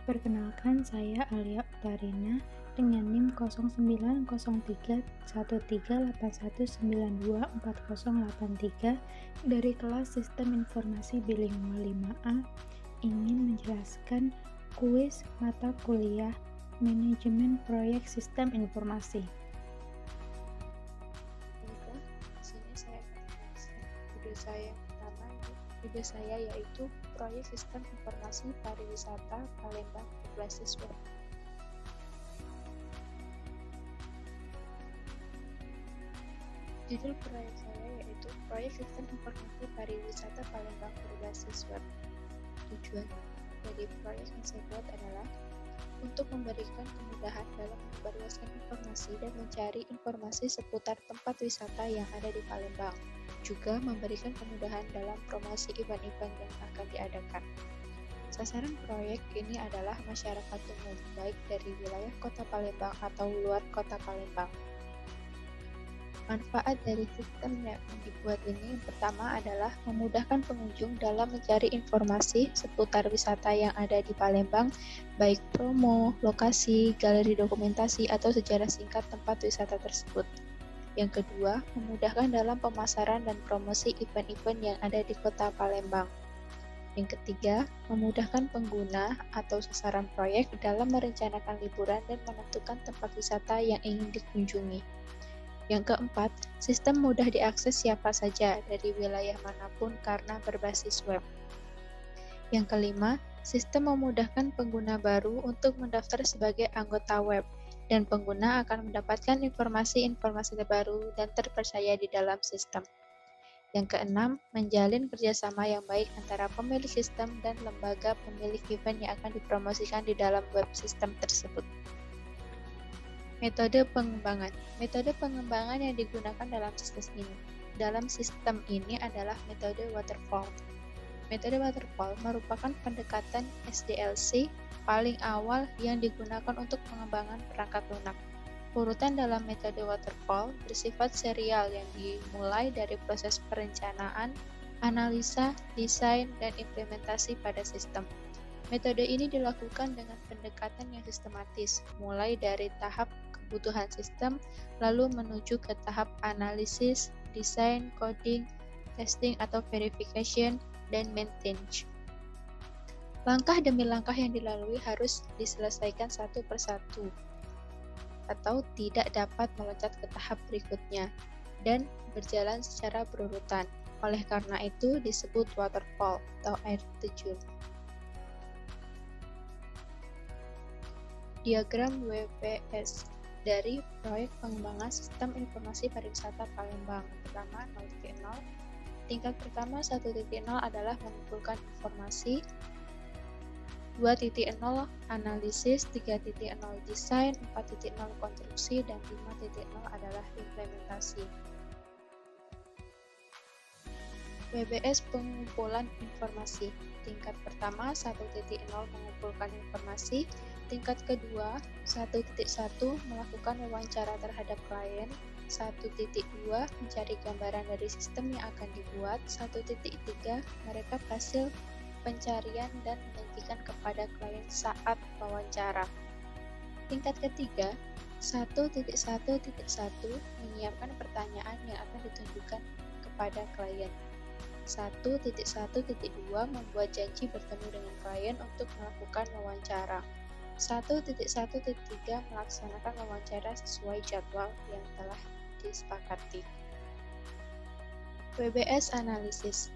Perkenalkan, saya Alia Uttarina dengan NIM 09011381924083 dari kelas Sistem Informasi Bilingual 5A ingin menjelaskan kuis mata kuliah Manajemen Proyek Sistem Informasi. Baiklah, di sini saya akan menjelaskan ide saya yaitu Proyek Sistem Informasi Pariwisata Palembang berbasis web. Judul proyek saya yaitu Proyek Sistem Informasi Pariwisata Palembang berbasis web. Tujuan dari proyek yang saya buat adalah untuk memberikan kemudahan dalam menyebarluaskan informasi dan mencari informasi seputar tempat wisata yang ada di Palembang. Juga memberikan kemudahan dalam promosi event-event yang akan diadakan. Sasaran proyek ini adalah masyarakat umum, baik dari wilayah Kota Palembang atau luar Kota Palembang. Manfaat dari sistem yang dibuat ini yang pertama adalah memudahkan pengunjung dalam mencari informasi seputar wisata yang ada di Palembang, baik promo, lokasi, galeri dokumentasi, atau sejarah singkat tempat wisata tersebut. Yang kedua, memudahkan dalam pemasaran dan promosi event-event yang ada di Kota Palembang. Yang ketiga, memudahkan pengguna atau sasaran proyek dalam merencanakan liburan dan menentukan tempat wisata yang ingin dikunjungi. Yang keempat, sistem mudah diakses siapa saja dari wilayah manapun karena berbasis web. Yang kelima, sistem memudahkan pengguna baru untuk mendaftar sebagai anggota web, dan pengguna akan mendapatkan informasi-informasi terbaru dan terpercaya di dalam sistem. Yang keenam, menjalin kerjasama yang baik antara pemilik sistem dan lembaga pemilik event yang akan dipromosikan di dalam web sistem tersebut. Metode pengembangan. Metode pengembangan yang digunakan dalam sistem ini adalah metode waterfall. Metode waterfall merupakan pendekatan SDLC paling awal yang digunakan untuk pengembangan perangkat lunak. Urutan dalam metode waterfall bersifat serial yang dimulai dari proses perencanaan, analisa, desain, dan implementasi pada sistem. Metode ini dilakukan dengan pendekatan yang sistematis, mulai dari tahap kebutuhan sistem, lalu menuju ke tahap analisis, desain, coding, testing atau verification, dan maintenance. Langkah demi langkah yang dilalui harus diselesaikan satu persatu, atau tidak dapat meloncat ke tahap berikutnya, dan berjalan secara berurutan. Oleh karena itu disebut waterfall atau air terjun. Diagram WPS dari proyek pengembangan sistem informasi pariwisata Palembang. Pertama, 0.0. Tingkat pertama 1.0 adalah mengumpulkan informasi, 2.0 analisis, 3.0 desain, 4.0 konstruksi, dan 5.0 adalah implementasi. WBS pengumpulan informasi. Tingkat pertama 1.0 mengumpulkan informasi, tingkat kedua 1.1 melakukan wawancara terhadap klien, 1.2 mencari gambaran dari sistem yang akan dibuat, 1.3 merekap hasil pencarian dan menyajikan kepada klien saat wawancara. Tingkat ketiga 1.1.1 menyiapkan pertanyaan yang akan ditunjukkan kepada klien. 1.1.2 membuat janji bertemu dengan klien untuk melakukan wawancara. 1.1.3 melaksanakan wawancara sesuai jadwal yang telah disepakati. WBS analisis.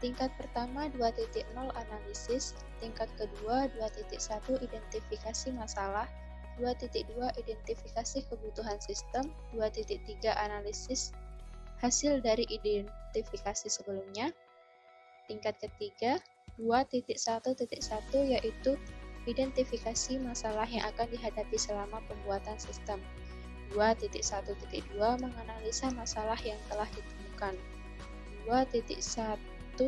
Tingkat pertama 2.0 analisis, tingkat kedua 2.1 identifikasi masalah, 2.2 identifikasi kebutuhan sistem, 2.3 analisis hasil dari identifikasi sebelumnya. Tingkat ketiga 2.1.1 yaitu identifikasi masalah yang akan dihadapi selama pembuatan sistem. 2.1.2 menganalisa masalah yang telah ditemukan. 2.1.3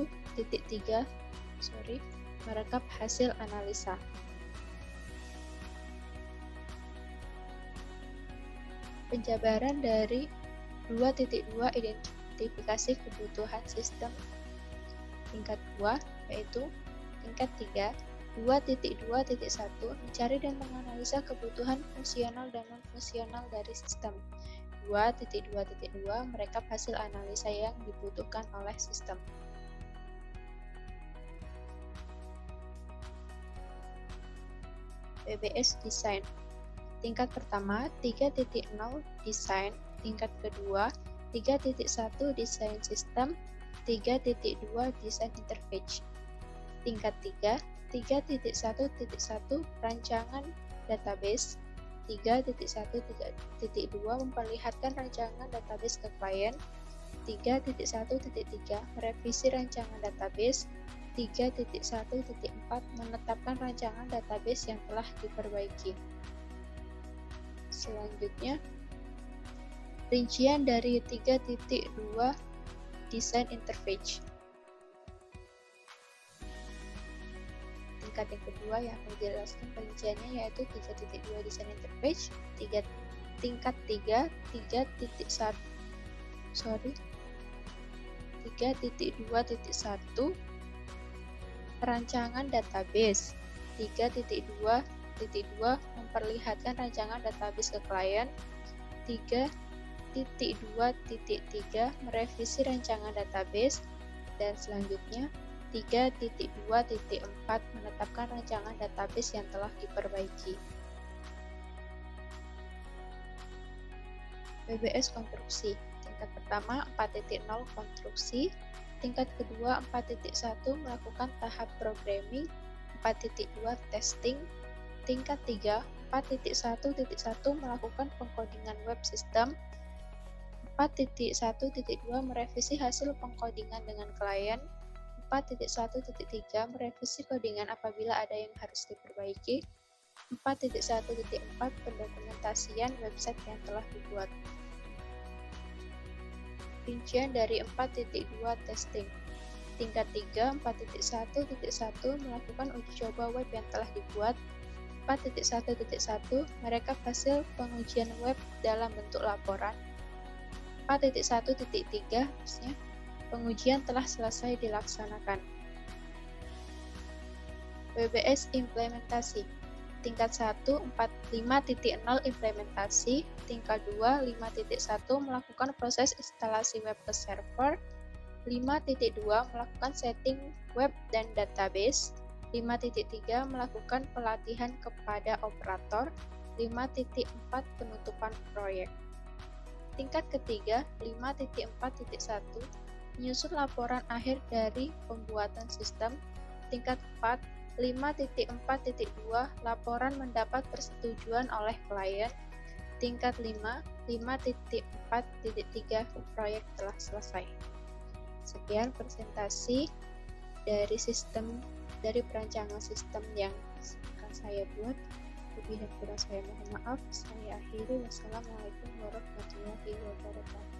merekap hasil analisa. Penjabaran dari 2.2 identifikasi kebutuhan sistem tingkat 2 yaitu tingkat 3 2.2.1 Mencari dan menganalisa kebutuhan fungsional dan non-fungsional dari sistem. 2.2.2 Merekap hasil analisa yang dibutuhkan oleh sistem. PBS Design. Tingkat pertama 3.0 Desain, tingkat kedua 3.1 Desain Sistem, 3.2 Desain Interface. Tingkat 3 3.1.1 Rancangan Database, 3.1.2 Memperlihatkan rancangan database ke klien, 3.1.3 Merevisi rancangan database, 3.1.4 Menetapkan rancangan database yang telah diperbaiki. Selanjutnya, rincian dari 3.2 Desain Interface. Tingkat yang kedua yang akan dijelaskan perinciannya yaitu 3.2 Desain Interface, tingkat 3 3.2.1 Rancangan database, 3.2.2 Memperlihatkan rancangan database ke klien, 3.2.3 Merevisi rancangan database, dan selanjutnya 3.2.4 Menetapkan rancangan database yang telah diperbaiki. PBS Konstruksi. Tingkat pertama 4.0 Konstruksi, tingkat kedua 4.1 Melakukan tahap programming, 4.2 Testing, tingkat 3 4.1.1 Melakukan pengkodingan web system, 4.1.2 Merevisi hasil pengkodingan dengan klien, 4.1.3 Merevisi kodingan apabila ada yang harus diperbaiki, 4.1.4 Pendokumentasian website yang telah dibuat. Rincian dari 4.2 Testing. Tingkat 3 4.1.1 Melakukan uji coba web yang telah dibuat, 4.1.1 Merekap hasil pengujian web dalam bentuk laporan, 4.1.3 Pengujian telah selesai dilaksanakan. PBS Implementasi. Tingkat 1 5.0 Implementasi, tingkat 2 5.1 Melakukan proses instalasi web ke server, 5.2 Melakukan setting web dan database, 5.3 Melakukan pelatihan kepada operator, 5.4 Penutupan proyek. Tingkat ketiga 5.4.1 Menyusun laporan akhir dari pembuatan sistem. Tingkat 4 5.4.2 Laporan mendapat persetujuan oleh klien. Tingkat 5 5.4.3 Proyek telah selesai. Sekian presentasi dari perancangan sistem yang akan saya buat. Lebih dan kurang saya mohon maaf. Saya akhiri. Wassalamualaikum warahmatullahi wabarakatuh.